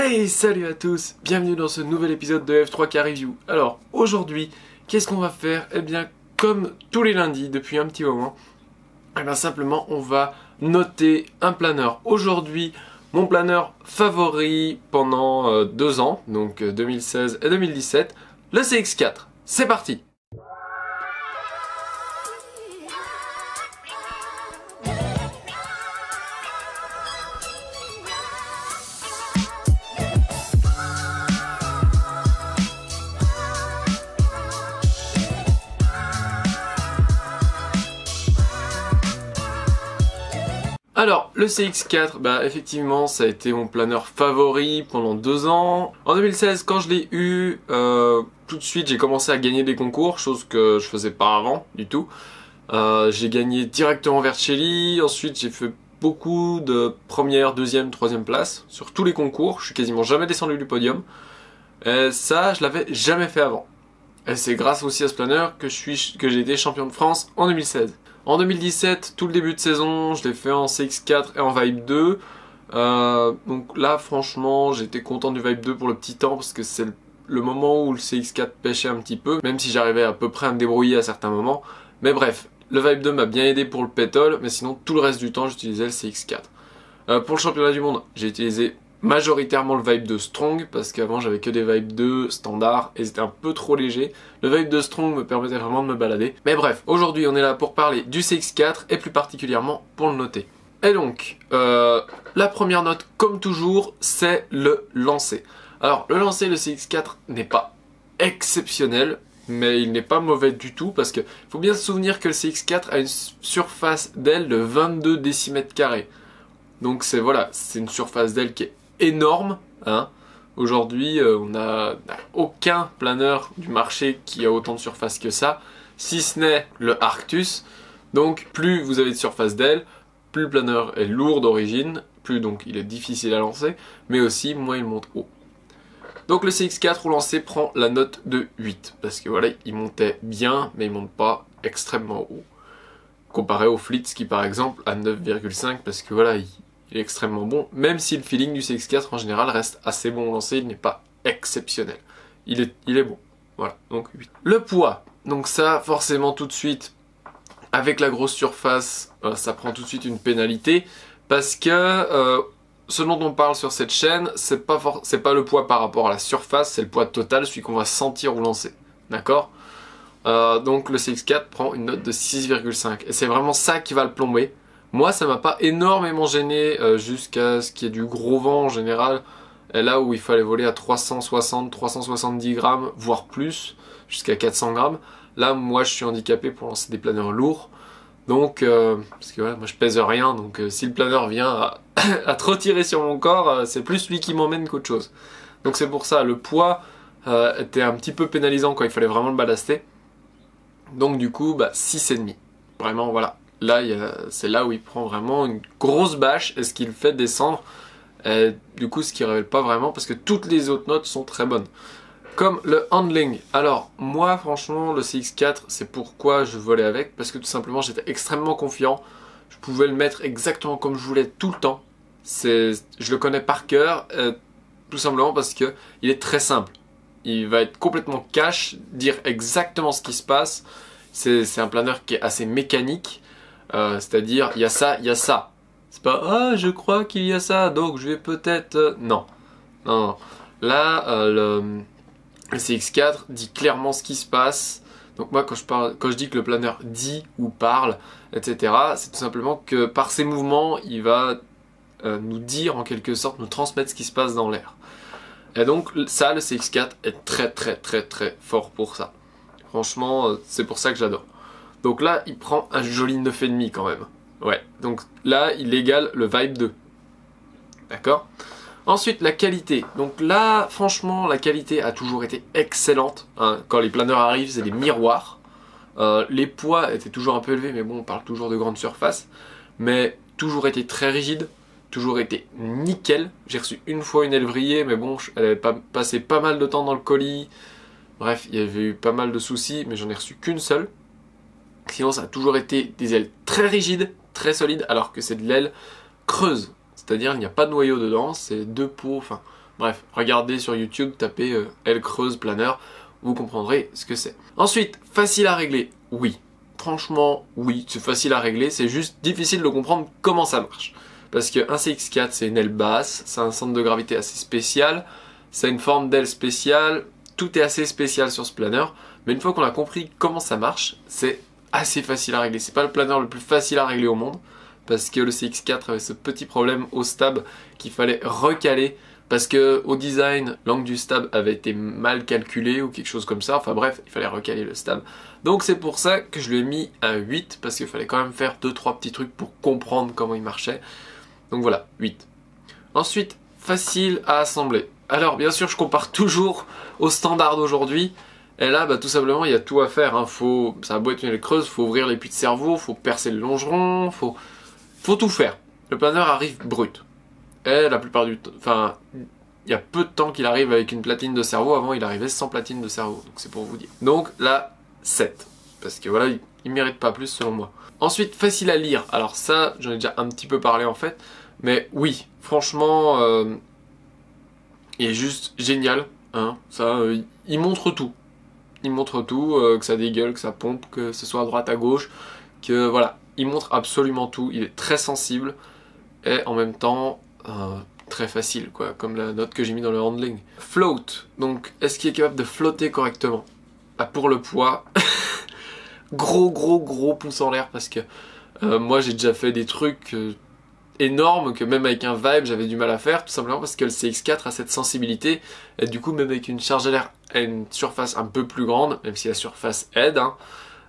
Hey, salut à tous, bienvenue dans ce nouvel épisode de F3K Review. Alors, aujourd'hui, qu'est-ce qu'on va faire? Eh bien, comme tous les lundis depuis un petit moment, eh bien simplement, on va noter un planeur. Aujourd'hui, mon planeur favori pendant 2 ans, donc 2016 et 2017, le CX4. C'est parti! Alors, le CX4, bah effectivement, ça a été mon planeur favori pendant 2 ans. En 2016, quand je l'ai eu, tout de suite, j'ai commencé à gagner des concours, chose que je faisais pas avant, du tout. J'ai gagné directement Vercelli, ensuite j'ai fait beaucoup de première, deuxième, troisième place sur tous les concours. Je suis quasiment jamais descendu du podium. Et ça, je l'avais jamais fait avant. Et c'est grâce aussi à ce planeur que j'ai été champion de France en 2016. En 2017, tout le début de saison, je l'ai fait en CX4 et en Vibe 2. Donc là, franchement, j'étais content du Vibe 2 pour le petit temps parce que c'est le moment où le CX4 pêchait un petit peu, même si j'arrivais à peu près à me débrouiller à certains moments. Mais bref, le Vibe 2 m'a bien aidé pour le pétole, mais sinon tout le reste du temps, j'utilisais le CX4. Pour le championnat du monde, j'ai utilisé majoritairement le Vibe 2 Strong parce qu'avant j'avais que des Vibe 2 standards et c'était un peu trop léger. Le Vibe 2 Strong me permettait vraiment de me balader. Mais bref, aujourd'hui on est là pour parler du CX4 et plus particulièrement pour le noter. Et donc, la première note comme toujours c'est le lancer. Alors le lancer, le CX4 n'est pas exceptionnel, mais il n'est pas mauvais du tout parce que faut bien se souvenir que le CX4 a une surface d'aile de 22 décimètres carrés. Donc c'est une surface d'aile qui est énorme, hein. Aujourd'hui, on n'a aucun planeur du marché qui a autant de surface que ça, si ce n'est le Arctus. Donc plus vous avez de surface d'aile, plus le planeur est lourd d'origine, plus donc il est difficile à lancer, mais aussi moins il monte haut. Donc le CX4 au lancer prend la note de 8, parce que voilà, il montait bien, mais il monte pas extrêmement haut. Comparé au Flitz qui par exemple a 9,5, parce que voilà, il est extrêmement bon, même si le feeling du CX4 en général reste assez bon au lancer, il n'est pas exceptionnel. Il est bon, voilà, donc 8. Le poids, donc ça forcément tout de suite, avec la grosse surface, ça prend tout de suite une pénalité, parce que ce dont on parle sur cette chaîne, c'est pas le poids par rapport à la surface, c'est le poids total, celui qu'on va sentir au lancer, d'accord? Donc le CX4 prend une note de 6,5, et c'est vraiment ça qui va le plomber. Moi, ça m'a pas énormément gêné jusqu'à ce qu'il y ait du gros vent en général. Et là où il fallait voler à 360, 370 grammes, voire plus, jusqu'à 400 grammes. Là, moi, je suis handicapé pour lancer des planeurs lourds. Donc, parce que ouais, moi, je pèse rien. Donc, si le planeur vient à trop tirer sur mon corps, c'est plus lui qui m'emmène qu'autre chose. Donc, c'est pour ça, le poids était un petit peu pénalisant quand il fallait vraiment le ballaster. Donc, du coup, 6,5. Vraiment, voilà. Là, c'est là où il prend vraiment une grosse bâche et ce qui le fait descendre. Et du coup, ce qui ne révèle pas vraiment parce que toutes les autres notes sont très bonnes. Comme le handling. Alors, moi, franchement, le CX4, c'est pourquoi je volais avec. Parce que tout simplement, j'étais extrêmement confiant. Je pouvais le mettre exactement comme je voulais tout le temps. Je le connais par cœur. Tout simplement parce qu'il est très simple. Il va être complètement cash, dire exactement ce qui se passe. C'est un planeur qui est assez mécanique. C'est-à-dire, il y a ça, il y a ça. C'est pas, ah, je crois qu'il y a ça, donc je vais peut-être... Non. Non, non. Là, le CX4 dit clairement ce qui se passe. Donc moi, quand je dis que le planeur dit ou parle, etc., c'est tout simplement que par ses mouvements, il va nous dire, en quelque sorte, nous transmettre ce qui se passe dans l'air. Et donc, ça, le CX4 est très, très, très, très fort pour ça. Franchement, c'est pour ça que j'adore. Donc là, il prend un joli 9,5 quand même. Ouais, donc là, il égale le Vibe 2. D'accord? Ensuite, la qualité. Donc là, franchement, la qualité a toujours été excellente. Hein. Quand les planeurs arrivent, c'est des miroirs. Les poids étaient toujours un peu élevés, mais bon, on parle toujours de grande surface. Mais toujours été très rigide, toujours été nickel. J'ai reçu une fois une aile vrillée, mais bon, elle avait passé pas mal de temps dans le colis. Bref, il y avait eu pas mal de soucis, mais j'en ai reçu qu'une seule. Sinon, ça a toujours été des ailes très rigides, très solides, alors que c'est de l'aile creuse. C'est-à-dire, il n'y a pas de noyau dedans, c'est deux pots, enfin, Bref, regardez sur YouTube, tapez aile creuse planeur, vous comprendrez ce que c'est. Ensuite, facile à régler, oui. Franchement, oui, c'est facile à régler, c'est juste difficile de comprendre comment ça marche. Parce qu'un CX4, c'est une aile basse, c'est un centre de gravité assez spécial, ça a une forme d'aile spéciale, tout est assez spécial sur ce planeur. Mais une fois qu'on a compris comment ça marche, c'est assez facile à régler. C'est pas le planeur le plus facile à régler au monde, parce que le CX4 avait ce petit problème au stab qu'il fallait recaler, parce que au design, l'angle du stab avait été mal calculé ou quelque chose comme ça. Enfin bref, il fallait recaler le stab. Donc c'est pour ça que je lui ai mis un 8, parce qu'il fallait quand même faire 2-3 petits trucs pour comprendre comment il marchait. Donc voilà, 8. Ensuite, facile à assembler. Alors bien sûr, je compare toujours au standard d'aujourd'hui. Et là, bah, tout simplement, il y a tout à faire. Hein. Ça a beau être une aile creuse, faut ouvrir les puits de cerveau, faut percer le longeron, faut tout faire. Le planeur arrive brut. Et la plupart du temps, enfin, il y a peu de temps qu'il arrive avec une platine de cerveau. Avant, il arrivait sans platine de cerveau. Donc c'est pour vous dire. Donc là, 7. Parce que voilà, il mérite pas plus selon moi. Ensuite, facile à lire. Alors ça, j'en ai déjà un petit peu parlé en fait. Mais oui, franchement, il est juste génial. Hein. Ça, il montre tout. Il montre tout, que ça dégueule, que ça pompe, que ce soit à droite, à gauche. Que voilà, il montre absolument tout. Il est très sensible. Et en même temps, très facile, quoi. Comme la note que j'ai mis dans le handling. Float. Donc, est-ce qu'il est capable de flotter correctement? Bah, pour le poids, gros pouce en l'air. Parce que moi, j'ai déjà fait des trucs... énorme que même avec un Vibe j'avais du mal à faire, tout simplement parce que le CX4 a cette sensibilité et du coup même avec une charge à l'air à une surface un peu plus grande, même si la surface aide, hein,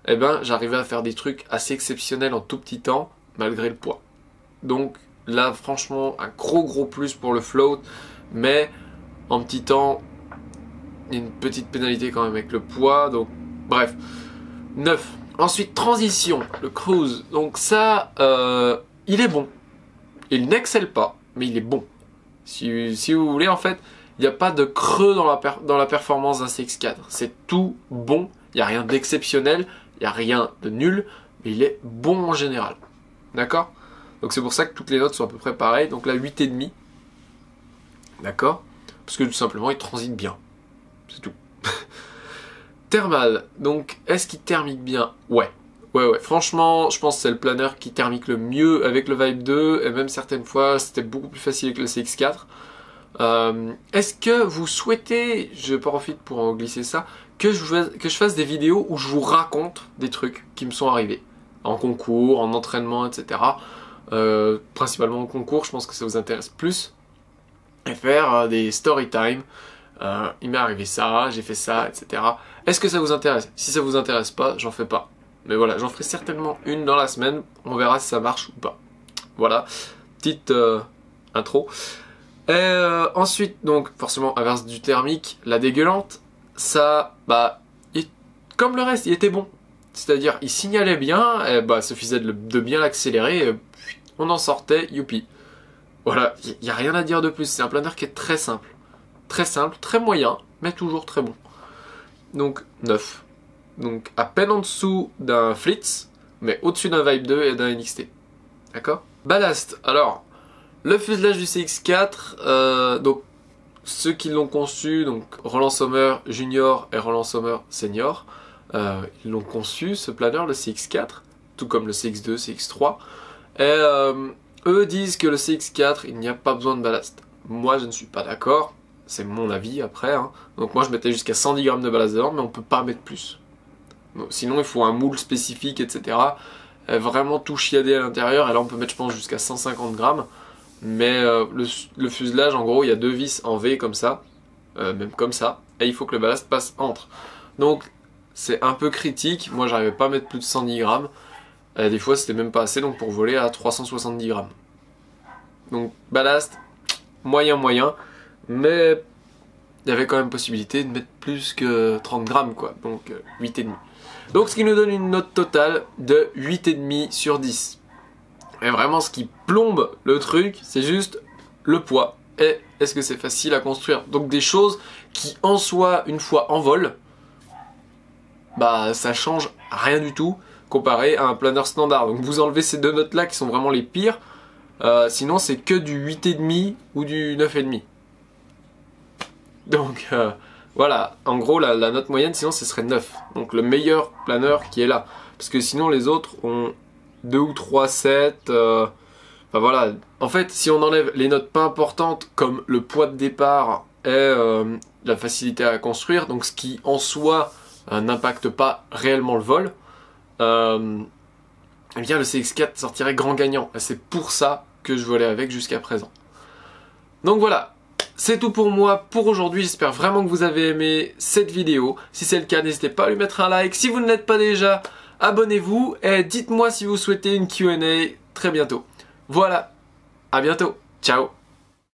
et ben j'arrivais à faire des trucs assez exceptionnels en tout petit temps malgré le poids. Donc là franchement un gros plus pour le float, mais en petit temps il y a une petite pénalité quand même avec le poids, donc bref. 9. Ensuite transition, le cruise, donc ça il est bon. Il n'excelle pas, mais il est bon. Si vous voulez, en fait, il n'y a pas de creux dans la performance d'un CX4. C'est tout bon, il n'y a rien d'exceptionnel, il n'y a rien de nul, mais il est bon en général. D'accord? Donc c'est pour ça que toutes les notes sont à peu près pareilles. Donc là, 8,5. D'accord? Parce que tout simplement, il transite bien. C'est tout. Thermal. Donc, est-ce qu'il thermique bien? Ouais. Ouais, franchement, je pense que c'est le planeur qui thermique le mieux avec le Vibe 2, et même certaines fois, c'était beaucoup plus facile avec le CX4. Est-ce que vous souhaitez, je profite pour en glisser ça, que je fasse des vidéos où je vous raconte des trucs qui me sont arrivés, en concours, en entraînement, etc. Principalement en concours, je pense que ça vous intéresse plus, et faire des story time. Il m'est arrivé ça, j'ai fait ça, etc. Est-ce que ça vous intéresse? Si ça vous intéresse pas, j'en fais pas. Mais voilà, j'en ferai certainement une dans la semaine. On verra si ça marche ou pas. Voilà, petite intro. Et ensuite, donc forcément, inverse du thermique, la dégueulante, ça, bah, comme le reste, il était bon. C'est-à-dire, il signalait bien, et bah, suffisait de bien l'accélérer, on en sortait, youpi. Voilà, il n'y a rien à dire de plus. C'est un planeur qui est très simple, très moyen, mais toujours très bon. Donc, 9. Donc à peine en dessous d'un Flitz, mais au-dessus d'un Vibe 2 et d'un NXT. D'accord? Ballast. Alors, le fuselage du CX4, donc ceux qui l'ont conçu, donc Roland Sommer Junior et Roland Sommer Senior, ils l'ont conçu, ce planeur, le CX4, tout comme le CX2, CX3. Et eux disent que le CX4, il n'y a pas besoin de ballast. Moi, je ne suis pas d'accord. C'est mon avis après. Hein. Donc moi, je mettais jusqu'à 110 grammes de ballast dedans, mais on ne peut pas mettre plus. Sinon il faut un moule spécifique, etc. Vraiment tout chiadé à l'intérieur, et là on peut mettre je pense jusqu'à 150 grammes. Mais le fuselage en gros il y a 2 vis en V comme ça, même comme ça, et il faut que le ballast passe entre. Donc c'est un peu critique, moi j'arrivais pas à mettre plus de 110 grammes. Des fois c'était même pas assez, donc pour voler à 370 grammes. Donc ballast, moyen, mais il y avait quand même possibilité de mettre plus que 30 grammes quoi, donc 8,5. Donc ce qui nous donne une note totale de 8,5 sur 10. Et vraiment ce qui plombe le truc, c'est juste le poids. Et est-ce que c'est facile à construire? Donc des choses qui en soi, une fois en vol, bah ça change rien du tout comparé à un planeur standard. Donc vous enlevez ces deux notes là qui sont vraiment les pires. Sinon c'est que du 8,5 ou du 9,5. Donc voilà, en gros la note moyenne sinon ce serait 9. Donc le meilleur planeur qui est là. Parce que sinon les autres ont 2 ou 3 7. Enfin voilà, en fait si on enlève les notes pas importantes comme le poids de départ et la facilité à construire, donc ce qui en soi n'impacte pas réellement le vol, eh bien le CX4 sortirait grand gagnant. Et c'est pour ça que je volais avec jusqu'à présent. Donc voilà, c'est tout pour moi pour aujourd'hui. J'espère vraiment que vous avez aimé cette vidéo. Si c'est le cas, n'hésitez pas à lui mettre un like. Si vous ne l'êtes pas déjà, abonnez-vous et dites-moi si vous souhaitez une Q&A très bientôt. Voilà, à bientôt, ciao.